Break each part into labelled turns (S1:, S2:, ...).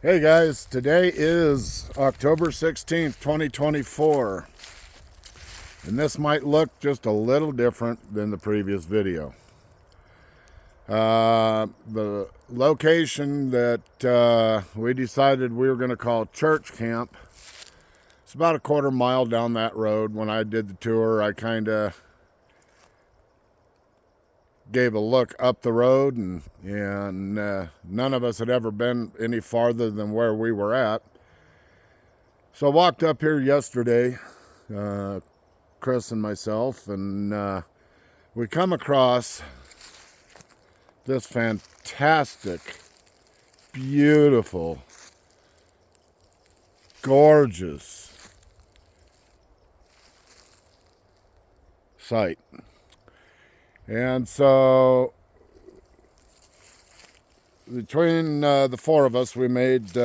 S1: Hey guys, today is October 16th, 2024, and this might look just a little different than the previous video. The location that we decided we were going to call Church Camp, it's about a quarter mile down that road. When I did the tour, I kind of gave a look up the road, and none of us had ever been any farther than where we were at. So I walked up here yesterday, Chris and myself, and we come across this fantastic, beautiful, gorgeous site. And so between the four of us, we made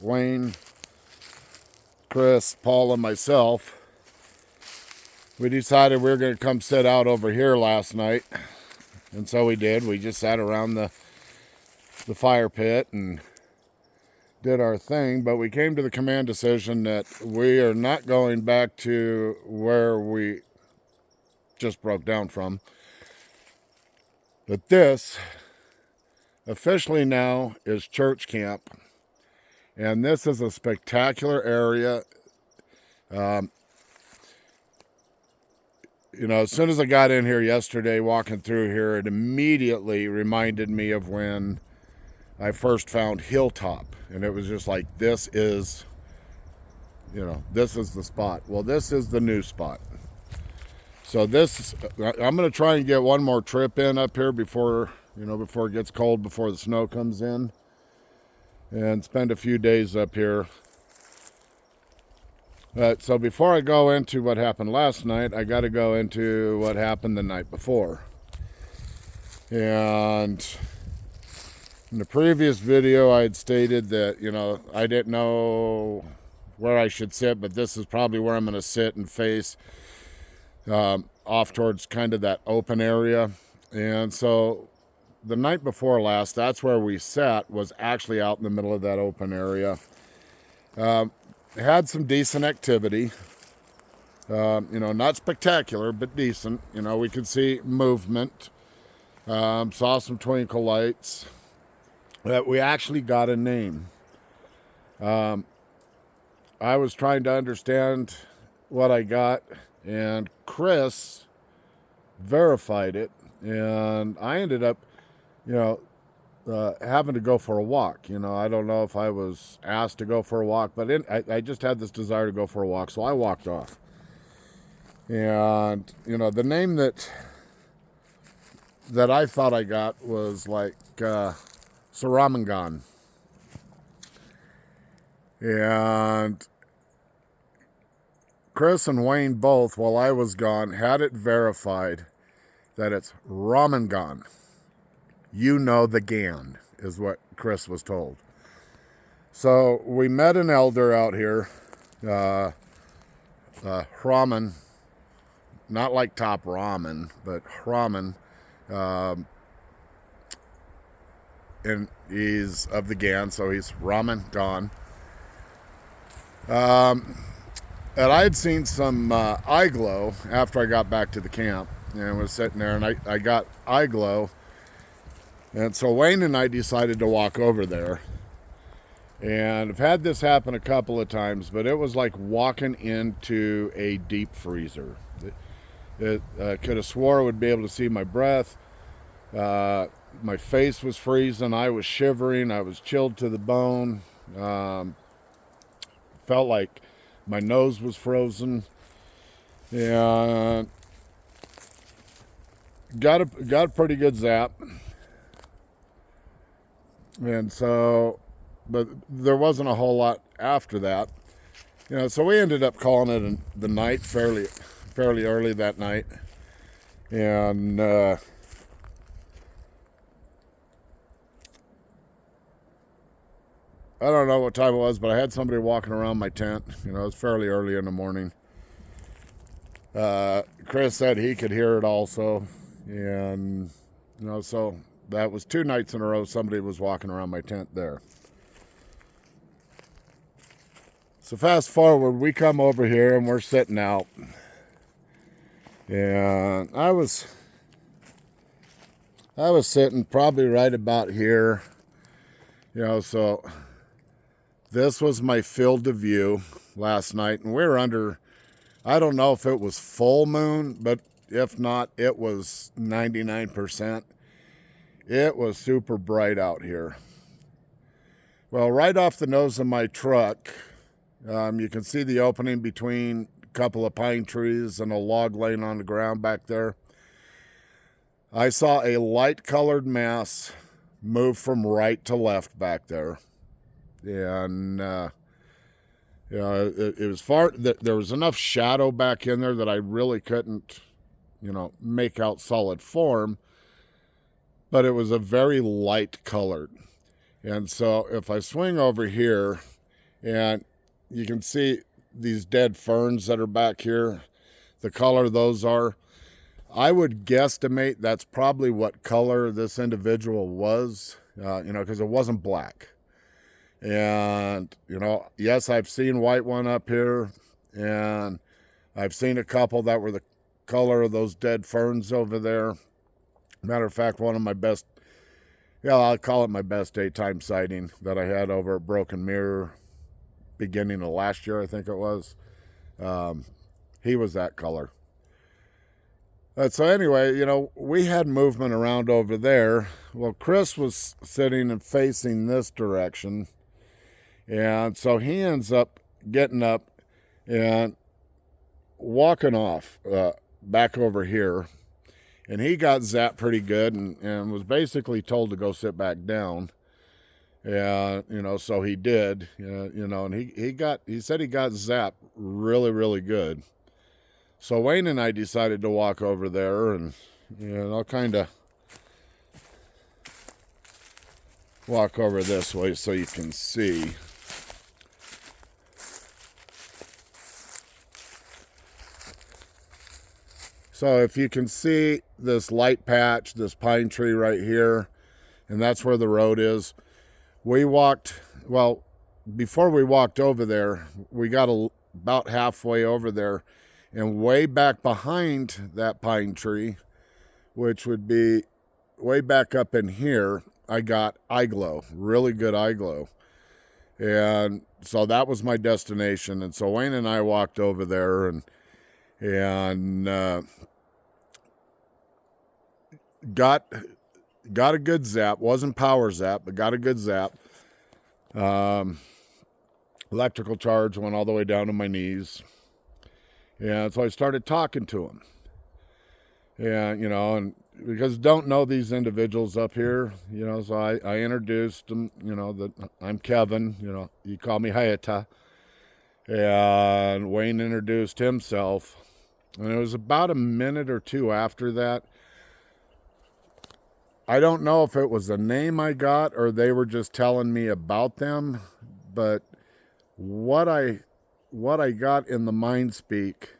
S1: Wayne, Chris, Paul, and myself, we decided we were going to come sit out over here last night. And so we did. We just sat around the fire pit and did our thing. But we came to the command decision that we are not going back to where we just broke down from. But this officially now is Church Camp. And this is a spectacular area. As soon as I got in here yesterday, walking through here, it immediately reminded me of when I first found Hilltop. And it was just like, this is the spot. Well, this is the new spot. So I'm going to try and get one more trip in up here before it gets cold, before the snow comes in, and spend a few days up here. So before I go into what happened last night, I got to go into what happened the night before. And in the previous video, I had stated that, I didn't know where I should sit, but this is probably where I'm going to sit and face off towards kind of that open area. And so the night before last, that's where we sat, was actually out in the middle of that open area. Had some decent activity, not spectacular, but decent. We could see movement, saw some twinkle lights. That we actually got a name. I was trying to understand what I got, and Chris verified it, and I ended up, having to go for a walk. I don't know if I was asked to go for a walk, but I just had this desire to go for a walk, so I walked off. And, the name that I thought I got was like Saramangan. And Chris and Wayne both, while I was gone, had it verified that it's Ramangan. The Gan, is what Chris was told. So we met an elder out here, Raman, not like top ramen, but Raman, and he's of the Gan, so he's Ramangan. And I had seen some eye glow after I got back to the camp, and was sitting there, and I got eye glow. And so Wayne and I decided to walk over there. And I've had this happen a couple of times, but it was like walking into a deep freezer. It could have swore I would be able to see my breath. My face was freezing. I was shivering. I was chilled to the bone. Felt like my nose was frozen. And got a pretty good zap. And so, but there wasn't a whole lot after that. So we ended up calling it the night fairly early that night. And I don't know what time it was, but I had somebody walking around my tent. It was fairly early in the morning. Chris said he could hear it also. And, so that was 2 nights in a row somebody was walking around my tent there. So fast forward, we come over here and we're sitting out. And I was sitting probably right about here. So this was my field of view last night. And we were under, I don't know if it was full moon, but if not, it was 99%. It was super bright out here. Well, right off the nose of my truck, you can see the opening between a couple of pine trees and a log laying on the ground back there. I saw a light-colored mass move from right to left back there. And, it was far, there was enough shadow back in there that I really couldn't, make out solid form. But it was a very light-colored. And so if I swing over here, and you can see these dead ferns that are back here, the color those are, I would guesstimate that's probably what color this individual was, because it wasn't black. And, yes, I've seen white one up here, and I've seen a couple that were the color of those dead ferns over there. Matter of fact, one of my best, I'll call it my best daytime sighting that I had over at Broken Mirror beginning of last year, I think it was. He was that color. So anyway, we had movement around over there. Well, Chris was sitting and facing this direction. And so he ends up getting up and walking off back over here. And he got zapped pretty good and was basically told to go sit back down. And, so he did, and he said he got zapped really, really good. So Wayne and I decided to walk over there, and, I'll kind of walk over this way so you can see. So if you can see this light patch, this pine tree right here, and that's where the road is. We walked, before we walked over there, we got about halfway over there, and way back behind that pine tree, which would be way back up in here, I got eye glow, really good eye glow. And so that was my destination. And so Wayne and I walked over there and got a good zap. Wasn't power zap, but got a good zap. Electrical charge went all the way down to my knees. And so I started talking to him. And, and because don't know these individuals up here, so I introduced them, that I'm Kevin, you call me Hayata. And Wayne introduced himself. And it was about a minute or two after that. I don't know if it was a name I got or they were just telling me about them, but what I got in the mind speak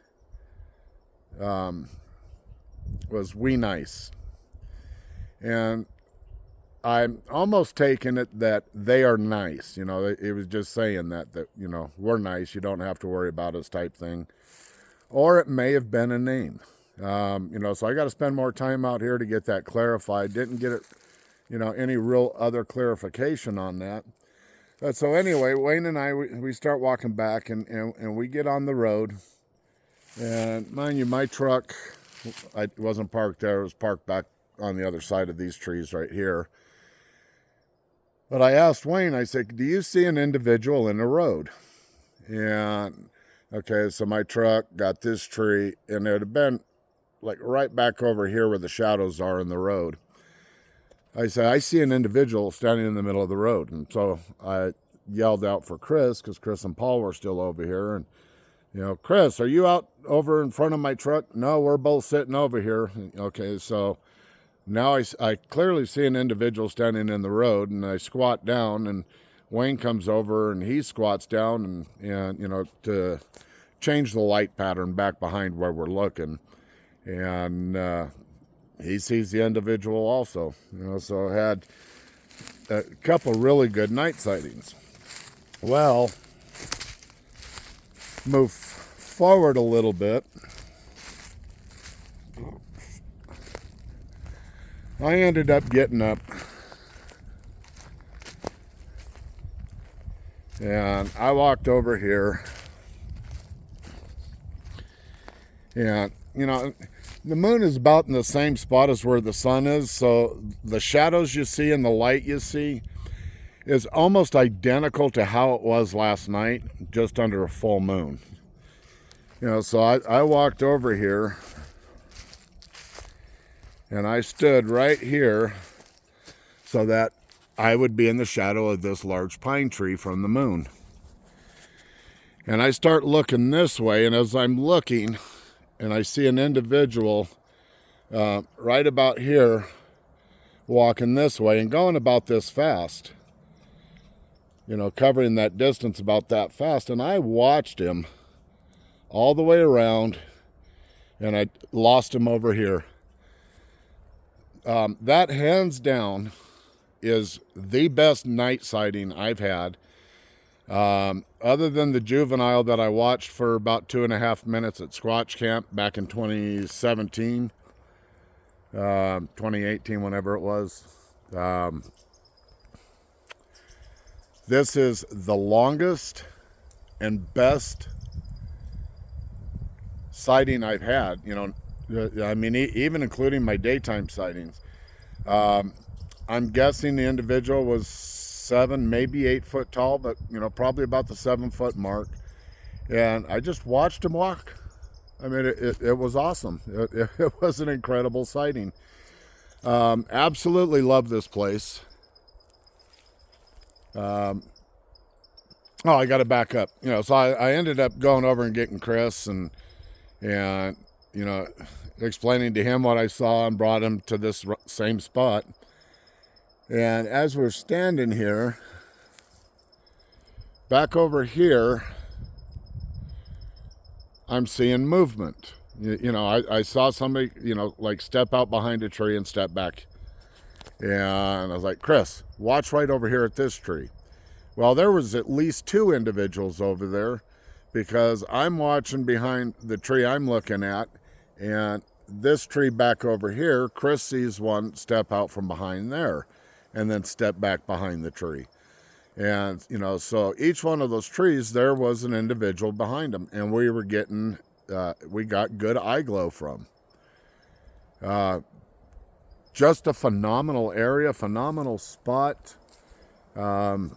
S1: was "we nice," and I'm almost taking it that they are nice. It was just saying that we're nice. You don't have to worry about us type thing, or it may have been a name. So I got to spend more time out here to get that clarified. Didn't get it, any real other clarification on that. So anyway, Wayne and I, we start walking back and we get on the road. And mind you, my truck, I wasn't parked there. It was parked back on the other side of these trees right here. But I asked Wayne, I said, do you see an individual in the road? And okay, so my truck got this tree and it had been like right back over here where the shadows are in the road. I said, I see an individual standing in the middle of the road. And so I yelled out for Chris, because Chris and Paul were still over here. And, Chris, are you out over in front of my truck? No, we're both sitting over here. Okay, so now I clearly see an individual standing in the road, and I squat down, and Wayne comes over, and he squats down, and to change the light pattern back behind where we're looking. And he sees the individual also, so I had a couple really good night sightings. Well, move forward a little bit, I ended up getting up and I walked over here, and you know, the moon is about in the same spot as where the sun is, so the shadows you see and the light you see is almost identical to how it was last night, just under a full moon. You know, so I walked over here and I stood right here so that I would be in the shadow of this large pine tree from the moon. And I start looking this way, and as I'm looking, and I see an individual right about here walking this way and going about this fast, you know, covering that distance about that fast. And I watched him all the way around, and I lost him over here. That hands down is the best night sighting I've had. Other than the juvenile that I watched for about 2.5 minutes at Squatch Camp back in 2017, 2018, whenever it was. This is the longest and best sighting I've had, you know. I mean, even including my daytime sightings. I'm guessing the individual was 7, maybe 8 foot tall, but you know, probably about the 7 foot mark. And I just watched him walk. I mean, it was awesome. It was an incredible sighting. Absolutely love this place. Oh, I got to back up. You know, so I ended up going over and getting Chris and you know, explaining to him what I saw, and brought him to this same spot. And as we're standing here, back over here, I'm seeing movement. You know, I saw somebody, you know, like step out behind a tree and step back. And I was like, Chris, watch right over here at this tree. Well, there was at least 2 individuals over there, because I'm watching behind the tree I'm looking at, and this tree back over here, Chris sees one step out from behind there and then step back behind the tree. And, you know, so each one of those trees, there was an individual behind them, and we were getting, we got good eye glow from. Just a phenomenal area, phenomenal spot. I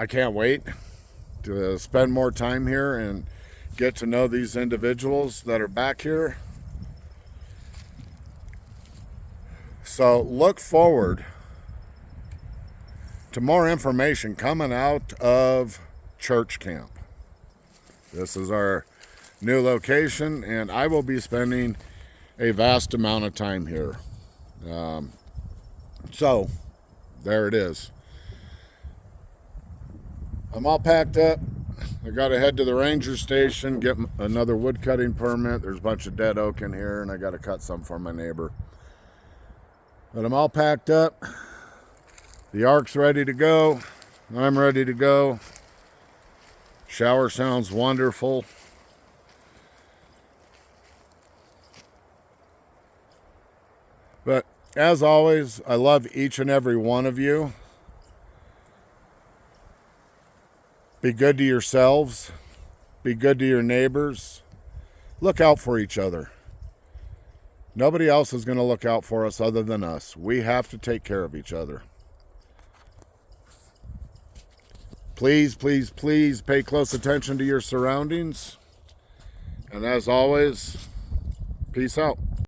S1: can't wait to spend more time here and get to know these individuals that are back here. So look forward to more information coming out of Church Camp. This is our new location, and I will be spending a vast amount of time here. So there it is. I'm all packed up. I got to head to the ranger station, get another wood cutting permit. There's a bunch of dead oak in here, and I got to cut some for my neighbor. But I'm all packed up. The ark's ready to go. I'm ready to go. Shower sounds wonderful. But as always, I love each and every one of you. Be good to yourselves. Be good to your neighbors. Look out for each other. Nobody else is going to look out for us other than us. We have to take care of each other. Please, please, please pay close attention to your surroundings. And as always, peace out.